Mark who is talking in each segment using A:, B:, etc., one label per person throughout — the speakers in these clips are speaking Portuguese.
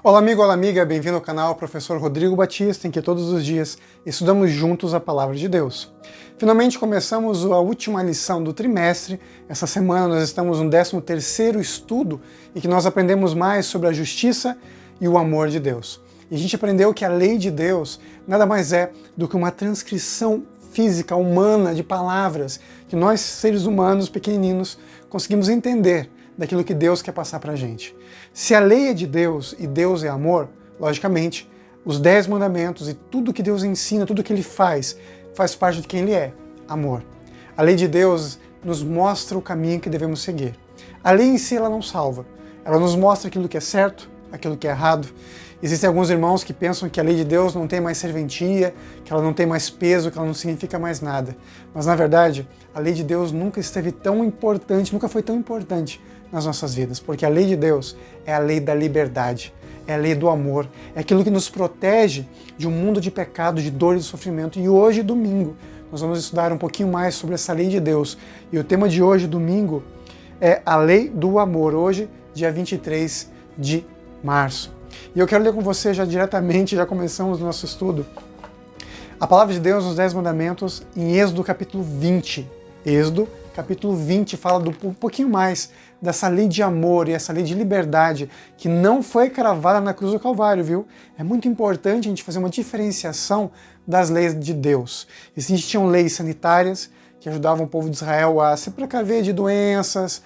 A: Olá amigo, olá amiga, bem-vindo ao canal Professor Rodrigo Batista, em que todos os dias estudamos juntos a Palavra de Deus. Finalmente começamos a última lição do trimestre. Essa semana nós estamos no 13º estudo em que nós aprendemos mais sobre a justiça e o amor de Deus. E a gente aprendeu que a lei de Deus nada mais é do que uma transcrição física, humana, de palavras que nós, seres humanos pequenininhos, conseguimos entender daquilo que Deus quer passar para a gente. Se a lei é de Deus e Deus é amor, logicamente, os 10 mandamentos e tudo que Deus ensina, tudo que Ele faz parte de quem Ele é, amor. A lei de Deus nos mostra o caminho que devemos seguir. A lei em si, ela não salva. Ela nos mostra aquilo que é certo, aquilo que é errado. Existem alguns irmãos que pensam que a lei de Deus não tem mais serventia, que ela não tem mais peso, que ela não significa mais nada. Mas, na verdade, a lei de Deus nunca esteve tão importante, nunca foi tão importante nas nossas vidas, porque a lei de Deus é a lei da liberdade, é a lei do amor, é aquilo que nos protege de um mundo de pecado, de dor e de sofrimento. E hoje, domingo, nós vamos estudar um pouquinho mais sobre essa lei de Deus. E o tema de hoje, domingo, é a lei do amor, hoje, dia 23 de março. E eu quero ler com você já diretamente, já começamos o nosso estudo, a palavra de Deus nos 10 mandamentos em Êxodo capítulo 20. Êxodo capítulo 20 fala um pouquinho mais dessa lei de amor e essa lei de liberdade que não foi cravada na cruz do Calvário, viu? É muito importante a gente fazer uma diferenciação das leis de Deus. Existiam leis sanitárias que ajudavam o povo de Israel a se precaver de doenças,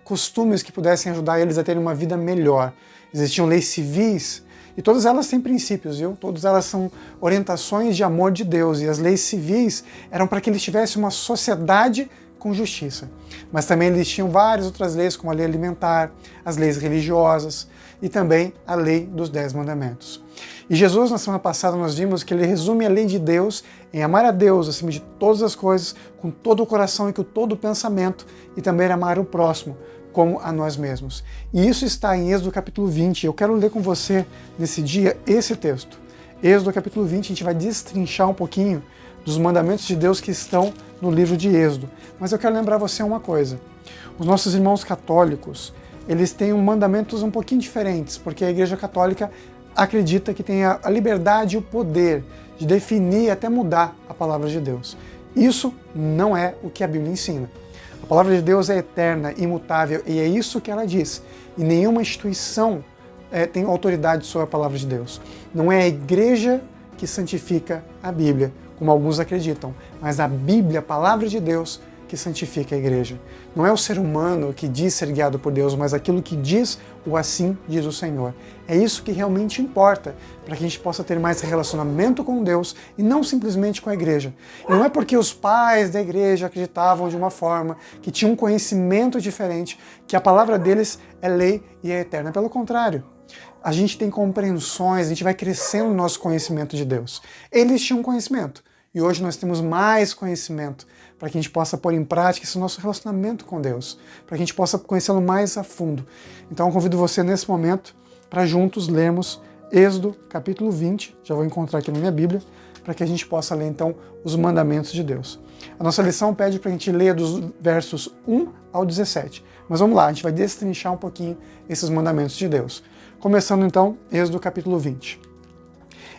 A: costumes que pudessem ajudar eles a terem uma vida melhor. Existiam leis civis, e todas elas têm princípios, viu? Todas elas são orientações de amor de Deus, e as leis civis eram para que eles tivessem uma sociedade com justiça. Mas também eles tinham várias outras leis, como a lei alimentar, as leis religiosas e também a lei dos 10 mandamentos. E Jesus, na semana passada, nós vimos que ele resume a lei de Deus em amar a Deus acima de todas as coisas, com todo o coração e com todo o pensamento, e também amar o próximo como a nós mesmos. E isso está em Êxodo capítulo 20. Eu quero ler com você nesse dia esse texto. Êxodo capítulo 20, a gente vai destrinchar um pouquinho dos mandamentos de Deus que estão no livro de Êxodo. Mas eu quero lembrar você uma coisa. Os nossos irmãos católicos, eles têm mandamentos um pouquinho diferentes, porque a Igreja Católica acredita que tem a liberdade e o poder de definir e até mudar a palavra de Deus. Isso não é o que a Bíblia ensina. A palavra de Deus é eterna, imutável, e é isso que ela diz. E nenhuma instituição tem autoridade sobre a palavra de Deus. Não é a igreja que santifica a Bíblia, como alguns acreditam, mas a Bíblia, a palavra de Deus, que santifica a igreja. Não é o ser humano que diz ser guiado por Deus, mas aquilo que diz o assim diz o Senhor. É isso que realmente importa, para que a gente possa ter mais relacionamento com Deus e não simplesmente com a igreja. E não é porque os pais da igreja acreditavam de uma forma, que tinham um conhecimento diferente, que a palavra deles é lei e é eterna. Pelo contrário, a gente tem compreensões, a gente vai crescendo no nosso conhecimento de Deus. Eles tinham conhecimento. E hoje nós temos mais conhecimento para que a gente possa pôr em prática esse nosso relacionamento com Deus, para que a gente possa conhecê-lo mais a fundo. Então eu convido você nesse momento para juntos lermos Êxodo capítulo 20, já vou encontrar aqui na minha Bíblia, para que a gente possa ler então os mandamentos de Deus. A nossa lição pede para a gente ler dos versos 1 ao 17, mas vamos lá, a gente vai destrinchar um pouquinho esses mandamentos de Deus. Começando então, Êxodo capítulo 20.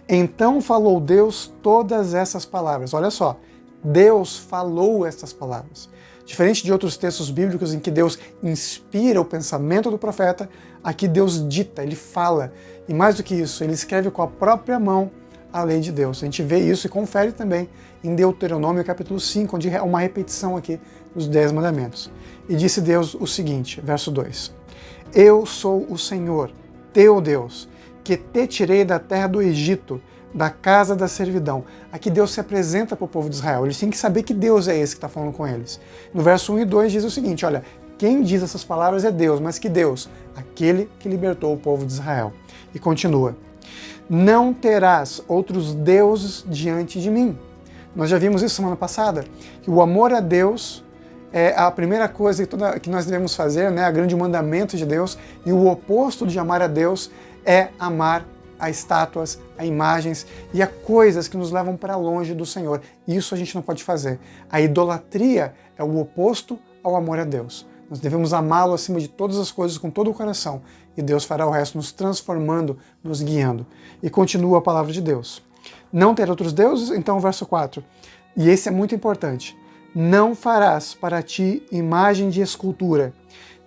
A: Então falou Deus todas essas palavras. Olha só, Deus falou essas palavras. Diferente de outros textos bíblicos em que Deus inspira o pensamento do profeta, aqui Deus dita, ele fala. E mais do que isso, ele escreve com a própria mão a lei de Deus. A gente vê isso e confere também em Deuteronômio capítulo 5, onde é uma repetição aqui dos 10 mandamentos. E disse Deus o seguinte, verso 2. Eu sou o Senhor, teu Deus, que te tirei da terra do Egito, da casa da servidão. Aqui Deus se apresenta para o povo de Israel. Eles têm que saber que Deus é esse que está falando com eles. No verso 1 e 2 diz o seguinte, olha, quem diz essas palavras é Deus, mas que Deus? Aquele que libertou o povo de Israel. E continua, não terás outros deuses diante de mim. Nós já vimos isso semana passada, que o amor a Deus é a primeira coisa que nós devemos fazer, né? O grande mandamento de Deus, e o oposto de amar a Deus é amar a estátuas, a imagens e a coisas que nos levam para longe do Senhor. Isso a gente não pode fazer. A idolatria é o oposto ao amor a Deus. Nós devemos amá-lo acima de todas as coisas, com todo o coração. E Deus fará o resto, nos transformando, nos guiando. E continua a palavra de Deus. Não ter outros deuses? Então, verso 4. E esse é muito importante. Não farás para ti imagem de escultura,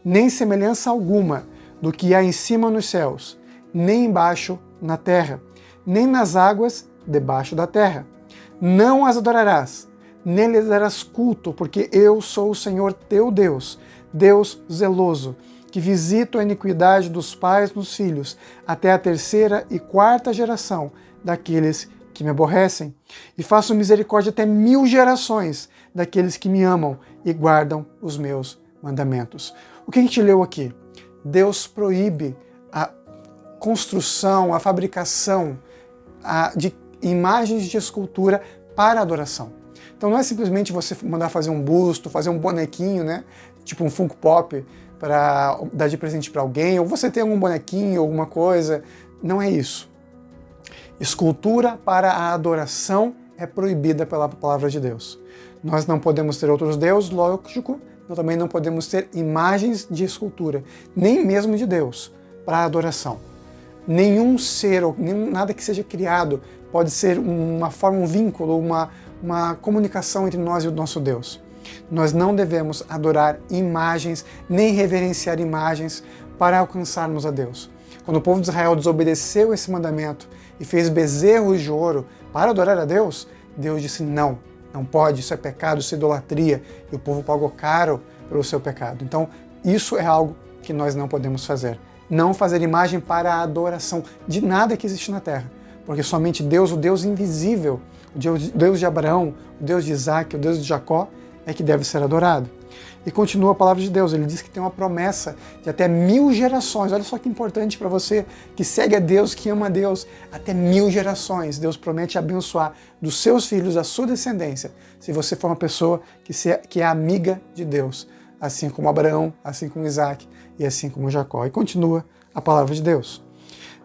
A: nem semelhança alguma do que há em cima nos céus, nem embaixo na terra, nem nas águas debaixo da terra. Não as adorarás, nem lhes darás culto, porque eu sou o Senhor teu Deus, Deus zeloso, que visito a iniquidade dos pais nos filhos, até a 3ª e 4ª geração daqueles que me aborrecem, e faço misericórdia até 1000 gerações daqueles que me amam e guardam os meus mandamentos. O que a gente leu aqui? Deus proíbe a construção, a fabricação de imagens de escultura para adoração. Então não é simplesmente você mandar fazer um busto, fazer um bonequinho, né? Tipo um Funko Pop, para dar de presente para alguém, ou você ter algum bonequinho, alguma coisa. Não é isso. Escultura para a adoração é proibida pela palavra de Deus. Nós não podemos ter outros deuses, lógico, nós também não podemos ter imagens de escultura, nem mesmo de Deus, para a adoração. Nenhum ser, ou nada que seja criado pode ser uma forma, um vínculo, uma comunicação entre nós e o nosso Deus. Nós não devemos adorar imagens, nem reverenciar imagens para alcançarmos a Deus. Quando o povo de Israel desobedeceu esse mandamento e fez bezerros de ouro para adorar a Deus, Deus disse não, não pode, isso é pecado, isso é idolatria, e o povo pagou caro pelo seu pecado. Então, isso é algo que nós não podemos fazer. Não fazer imagem para a adoração de nada que existe na terra, porque somente Deus, o Deus invisível, o Deus de Abraão, o Deus de Isaac, o Deus de Jacó, é que deve ser adorado. E continua a palavra de Deus, ele diz que tem uma promessa de até 1000 gerações. Olha só que importante para você que segue a Deus, que ama a Deus, até 1000 gerações. Deus promete abençoar dos seus filhos, da sua descendência, se você for uma pessoa que é amiga de Deus, assim como Abraão, assim como Isaac e assim como Jacó. E continua a palavra de Deus.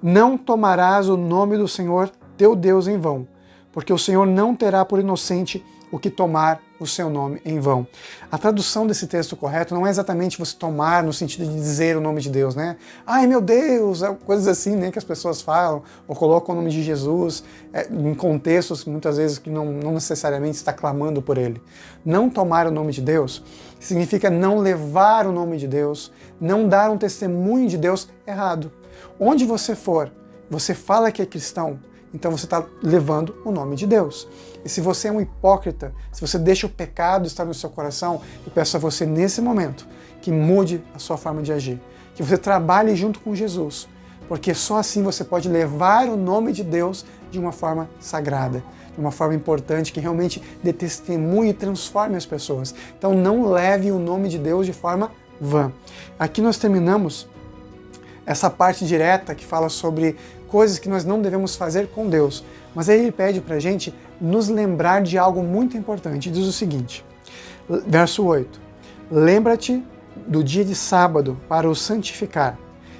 A: Não tomarás o nome do Senhor teu Deus em vão, porque o Senhor não terá por inocente o que tomar o seu nome em vão. A tradução desse texto correto não é exatamente você tomar no sentido de dizer o nome de Deus, né? Ai meu Deus, coisas assim, né, que as pessoas falam, ou colocam o nome de Jesus em contextos muitas vezes que não necessariamente está clamando por ele. Não tomar o nome de Deus significa não levar o nome de Deus, não dar um testemunho de Deus errado. Onde você for, você fala que é cristão, então você está levando o nome de Deus. E se você é um hipócrita, se você deixa o pecado estar no seu coração, eu peço a você nesse momento que mude a sua forma de agir, que você trabalhe junto com Jesus, porque só assim você pode levar o nome de Deus de uma forma sagrada, de uma forma importante, que realmente dê testemunho e transforme as pessoas. Então não leve o nome de Deus de forma vã. Aqui nós terminamos essa parte direta que fala sobre coisas que nós não devemos fazer com Deus. Mas aí ele pede para a gente nos lembrar de algo muito importante. Diz o seguinte, verso 8. Lembra-te do dia de sábado para o santificar.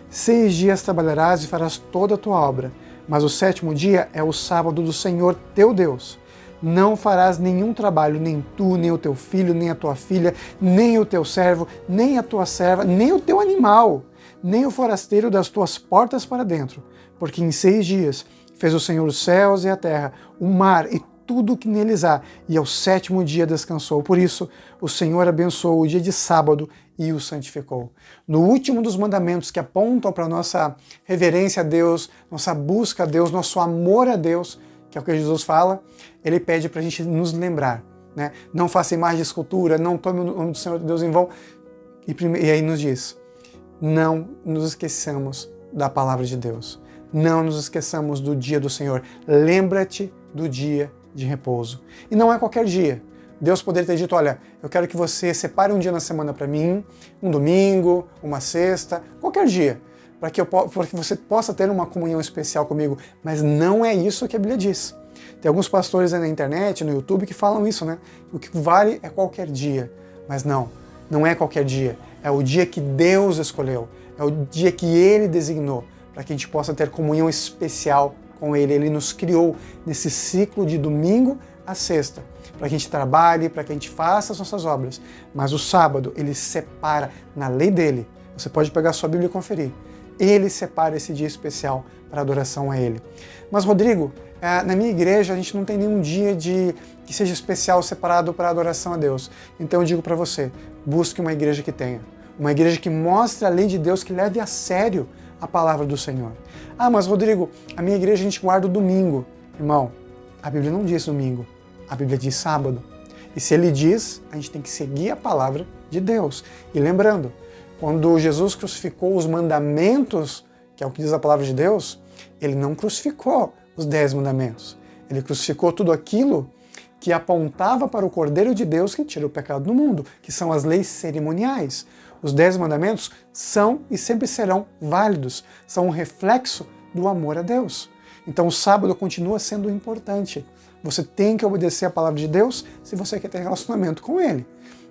A: 6 dias trabalharás e farás toda a tua obra, mas o 7º dia é o sábado do Senhor teu Deus. Não farás nenhum trabalho, nem tu, nem o teu filho, nem a tua filha, nem o teu servo, nem a tua serva, nem o teu animal, nem o forasteiro das tuas portas para dentro, porque em 6 dias fez o Senhor os céus e a terra, o mar e tudo o que neles há, e ao 7º dia descansou. Por isso, o Senhor abençoou o dia de sábado e o santificou. No último dos mandamentos que apontam para a nossa reverência a Deus, nossa busca a Deus, nosso amor a Deus, que é o que Jesus fala, ele pede para a gente nos lembrar, né? Não faça imagem de escultura, não tome o nome do Senhor Deus em vão. E aí nos diz, não nos esqueçamos da palavra de Deus. Não nos esqueçamos do dia do Senhor. Lembra-te do dia de repouso. E não é qualquer dia. Deus poderia ter dito, olha, eu quero que você separe um dia na semana para mim, um domingo, uma sexta, qualquer dia, para que você possa ter uma comunhão especial comigo. Mas não é isso que a Bíblia diz. Tem alguns pastores aí na internet, no YouTube, que falam isso, né? O que vale é qualquer dia. Mas não é qualquer dia. É o dia que Deus escolheu. É o dia que Ele designou para que a gente possa ter comunhão especial com Ele. Ele nos criou nesse ciclo de domingo a sexta, para que a gente trabalhe, para que a gente faça as nossas obras. Mas o sábado, ele separa na lei dele. Você pode pegar a sua Bíblia e conferir. Ele separa esse dia especial para adoração a ele. Mas, Rodrigo, na minha igreja a gente não tem nenhum dia que seja especial separado para adoração a Deus. Então eu digo para você, busque uma igreja que tenha. Uma igreja que mostre a lei de Deus, que leve a sério a palavra do Senhor. Ah, mas Rodrigo, a minha igreja a gente guarda o domingo. Irmão, a Bíblia não diz domingo, a Bíblia diz sábado. E se ele diz, a gente tem que seguir a palavra de Deus. E lembrando, quando Jesus crucificou os mandamentos, que é o que diz a palavra de Deus, ele não crucificou os 10 mandamentos. Ele crucificou tudo aquilo que apontava para o Cordeiro de Deus que tira o pecado do mundo, que são as leis cerimoniais. Os 10 mandamentos são e sempre serão válidos, são um reflexo do amor a Deus. Então o sábado continua sendo importante. Você tem que obedecer a palavra de Deus se você quer ter relacionamento com Ele.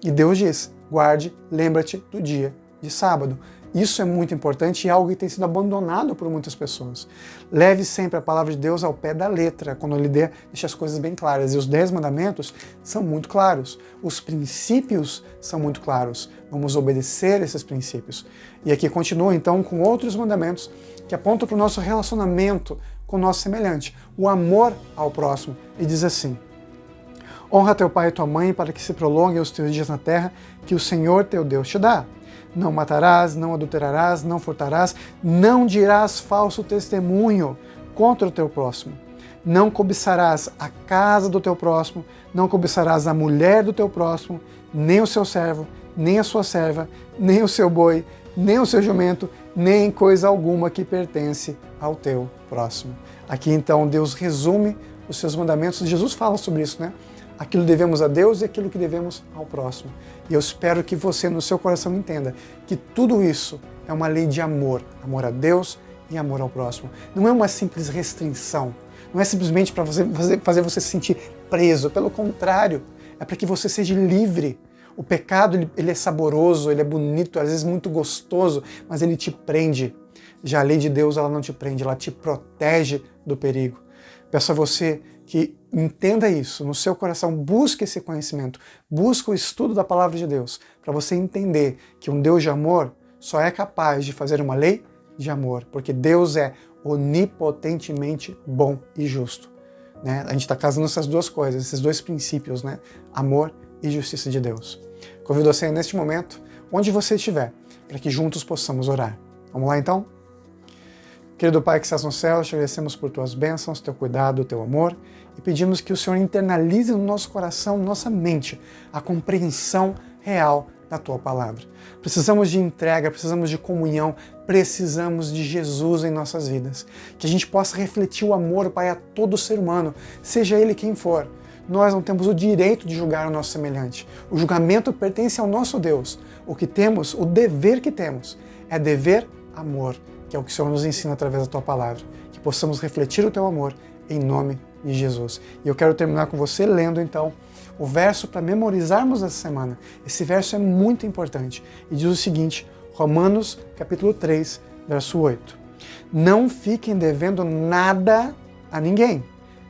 A: E Deus diz, guarde, lembra-te do dia de sábado. Isso é muito importante e é algo que tem sido abandonado por muitas pessoas. Leve sempre a palavra de Deus ao pé da letra, quando ele deixa as coisas bem claras. E os 10 mandamentos são muito claros. Os princípios são muito claros. Vamos obedecer esses princípios. E aqui continua então com outros mandamentos que apontam para o nosso relacionamento com o nosso semelhante, o amor ao próximo. E diz assim: honra teu pai e tua mãe para que se prolonguem os teus dias na terra que o Senhor teu Deus te dá. Não matarás, não adulterarás, não furtarás, não dirás falso testemunho contra o teu próximo. Não cobiçarás a casa do teu próximo, não cobiçarás a mulher do teu próximo, nem o seu servo, nem a sua serva, nem o seu boi, nem o seu jumento, nem coisa alguma que pertence ao teu próximo. Aqui então Deus resume os seus mandamentos. Jesus fala sobre isso, né? Aquilo devemos a Deus e aquilo que devemos ao próximo. E eu espero que você no seu coração entenda que tudo isso é uma lei de amor. Amor a Deus e amor ao próximo. Não é uma simples restrição. Não é simplesmente para fazer você se sentir preso. Pelo contrário, é para que você seja livre. O pecado ele é saboroso, ele é bonito, às vezes muito gostoso, mas ele te prende. Já a lei de Deus ela não te prende, ela te protege do perigo. Peço a você que entenda isso no seu coração, busque esse conhecimento, busque o estudo da palavra de Deus, para você entender que um Deus de amor só é capaz de fazer uma lei de amor, porque Deus é onipotentemente bom e justo. Né? A gente está casando essas duas coisas, esses dois princípios, né? Amor e justiça de Deus. Convido você neste momento, onde você estiver, para que juntos possamos orar. Vamos lá então? Querido Pai que estás no céu, te agradecemos por tuas bênçãos, teu cuidado, teu amor, e pedimos que o Senhor internalize no nosso coração, na nossa mente, a compreensão real da tua palavra. Precisamos de entrega, precisamos de comunhão, precisamos de Jesus em nossas vidas. Que a gente possa refletir o amor, Pai, a todo ser humano, seja ele quem for. Nós não temos o direito de julgar o nosso semelhante. O julgamento pertence ao nosso Deus. O que temos, o dever que temos, é dever amor, que é o que o Senhor nos ensina através da tua palavra. Que possamos refletir o teu amor em nome de Jesus. E eu quero terminar com você lendo então o verso para memorizarmos essa semana. Esse verso é muito importante e diz o seguinte, Romanos capítulo 3, verso 8. Não fiquem devendo nada a ninguém,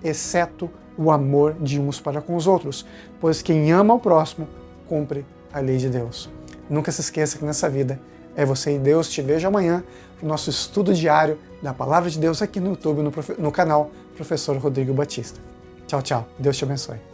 A: exceto o amor de uns para com os outros, pois quem ama o próximo cumpre a lei de Deus. Nunca se esqueça que nessa vida é você e Deus. Te vejo amanhã no nosso estudo diário da Palavra de Deus aqui no YouTube, no canal Professor Rodrigo Batista. Tchau, tchau. Deus te abençoe.